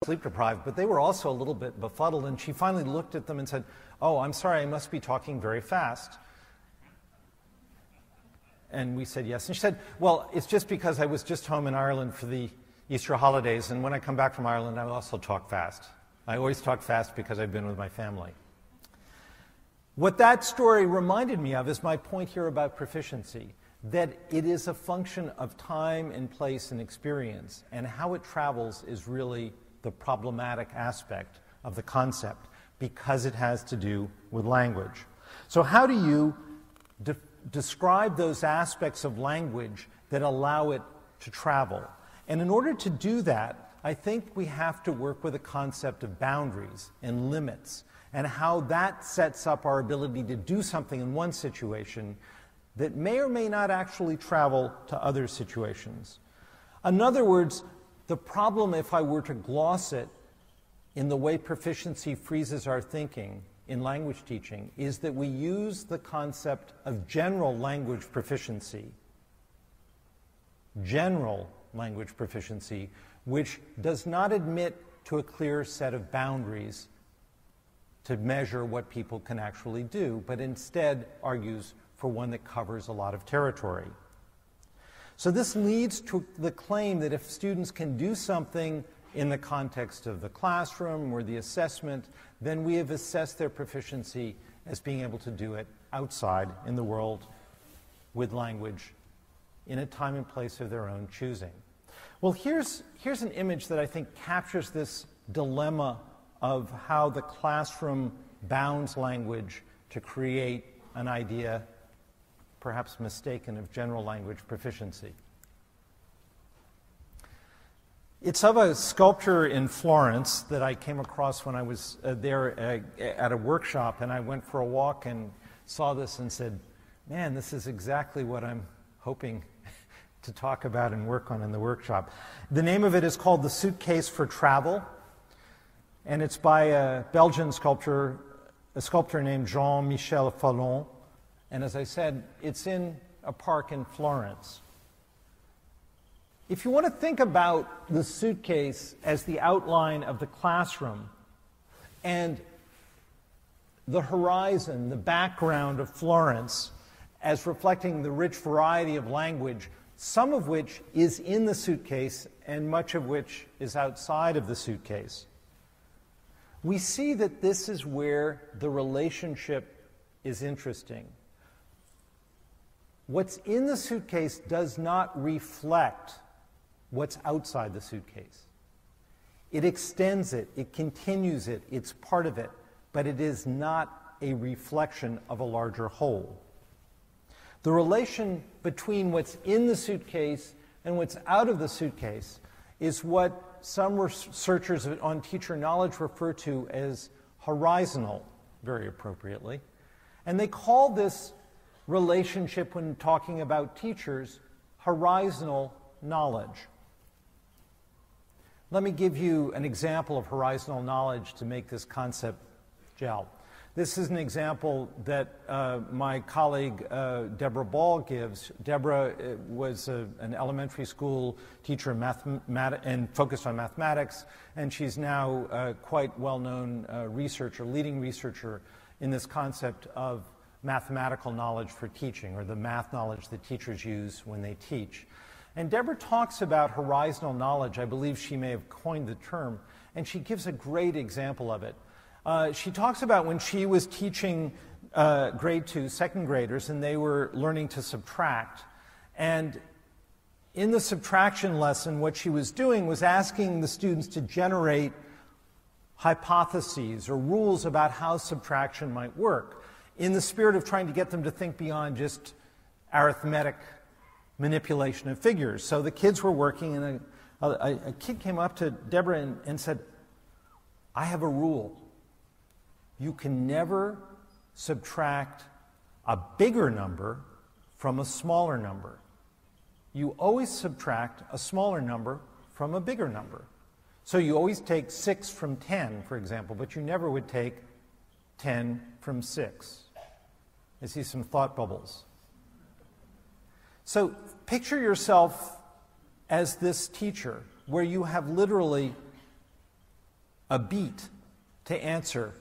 sleep deprived, but they were also a little bit befuddled, and she finally looked at them and said, "Oh, I'm sorry, I must be talking very fast." And we said yes. And she said, "Well, it's just because I was just home in Ireland for the Easter holidays, and when I come back from Ireland, I also talk fast. I always talk fast because I've been with my family." What that story reminded me of is my point here about proficiency, that it is a function of time and place and experience, and how it travels is really the problematic aspect of the concept because it has to do with language. So how do you describe those aspects of language that allow it to travel? And in order to do that, I think we have to work with a concept of boundaries and limits and how that sets up our ability to do something in one situation that may or may not actually travel to other situations. In other words, the problem, if I were to gloss it in the way proficiency freezes our thinking in language teaching, is that we use the concept of general language proficiency, which does not admit to a clear set of boundaries to measure what people can actually do, but instead argues for one that covers a lot of territory. So this leads to the claim that if students can do something in the context of the classroom or the assessment, then we have assessed their proficiency as being able to do it outside in the world with language in a time and place of their own choosing. Well, here's an image that I think captures this dilemma of how the classroom bounds language to create an idea, perhaps mistaken, of general language proficiency. It's of a sculpture in Florence that I came across when I was there at a workshop, and I went for a walk and saw this and said, man, this is exactly what I'm hoping to talk about and work on in the workshop. The name of it is called The Suitcase for Travel, and it's by a Belgian sculptor, a sculptor named Jean-Michel Fallon, and as I said, it's in a park in Florence. If you want to think about the suitcase as the outline of the classroom and the horizon, the background of Florence as reflecting the rich variety of language, some of which is in the suitcase and much of which is outside of the suitcase, we see that this is where the relationship is interesting. What's in the suitcase does not reflect what's outside the suitcase. It extends it, it continues it, it's part of it, but it is not a reflection of a larger whole. The relation between what's in the suitcase and what's out of the suitcase is what some researchers on teacher knowledge refer to as horizontal, very appropriately. And they call this relationship, when talking about teachers, horizontal knowledge. Let me give you an example of horizontal knowledge to make this concept gel. This is an example that my colleague Deborah Ball gives. Deborah was an elementary school teacher and focused on mathematics, and she's now quite well-known researcher, leading researcher in this concept of mathematical knowledge for teaching, or the math knowledge that teachers use when they teach. And Deborah talks about horizontal knowledge. I believe she may have coined the term, and she gives a great example of it. She talks about when she was teaching grade 2 second graders, and they were learning to subtract. And in the subtraction lesson, what she was doing was asking the students to generate hypotheses or rules about how subtraction might work, in the spirit of trying to get them to think beyond just arithmetic manipulation of figures. So the kids were working, and a kid came up to Deborah and said, I have a rule. You can never subtract a bigger number from a smaller number. You always subtract a smaller number from a bigger number. So you always take 6 from 10, for example, but you never would take 10 from 6. I see some thought bubbles. So picture yourself as this teacher, where you have literally a beat to answer.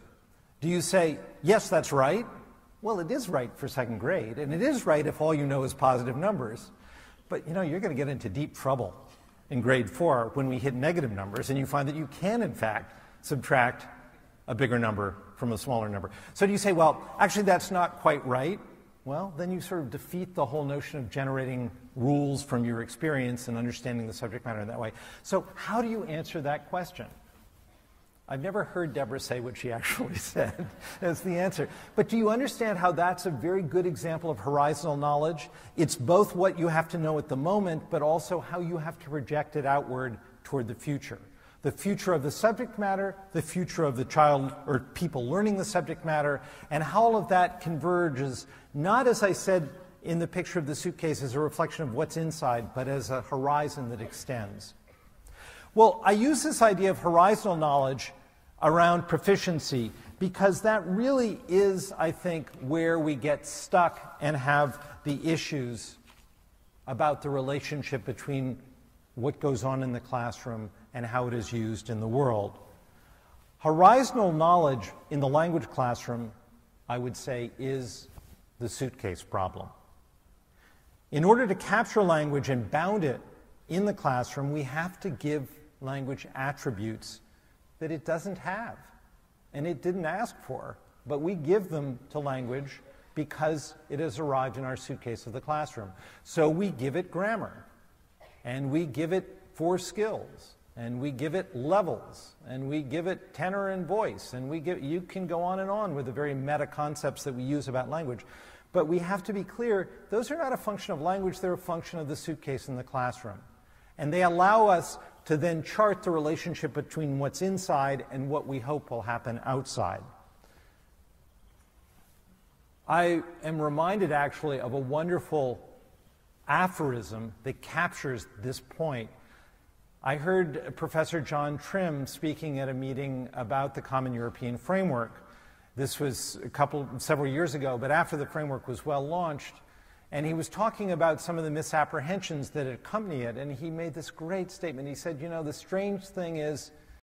Do you say, yes, that's right? Well, it is right for second grade, and it is right if all you know is positive numbers. But you're going to get into deep trouble in grade 4 when we hit negative numbers and you find that you can, in fact, subtract a bigger number from a smaller number. So do you say, well, actually that's not quite right? Well, then you sort of defeat the whole notion of generating rules from your experience and understanding the subject matter in that way. So how do you answer that question? I've never heard Deborah say what she actually said as the answer. But do you understand how that's a very good example of horizontal knowledge? It's both what you have to know at the moment, but also how you have to project it outward toward the future. The future of the subject matter, the future of the child or people learning the subject matter, and how all of that converges, not, as I said in the picture of the suitcase, as a reflection of what's inside, but as a horizon that extends. Well, I use this idea of horizontal knowledge around proficiency because that really is, I think, where we get stuck and have the issues about the relationship between what goes on in the classroom and how it is used in the world. Horizontal knowledge in the language classroom, I would say, is the suitcase problem. In order to capture language and bound it in the classroom, we have to give language attributes that it doesn't have and it didn't ask for, but we give them to language because it has arrived in our suitcase of the classroom. So we give it grammar, and we give it 4 skills, and we give it levels, and we give it tenor and voice, and you can go on with the very meta concepts that we use about language. But we have to be clear, those are not a function of language, they're a function of the suitcase in the classroom. And they allow us to then chart the relationship between what's inside and what we hope will happen outside. I am reminded actually of a wonderful aphorism that captures this point. I heard Professor John Trim speaking at a meeting about the Common European Framework. This was several years ago, but after the framework was well launched. And he was talking about some of the misapprehensions that accompany it, and he made this great statement. He said, the strange thing is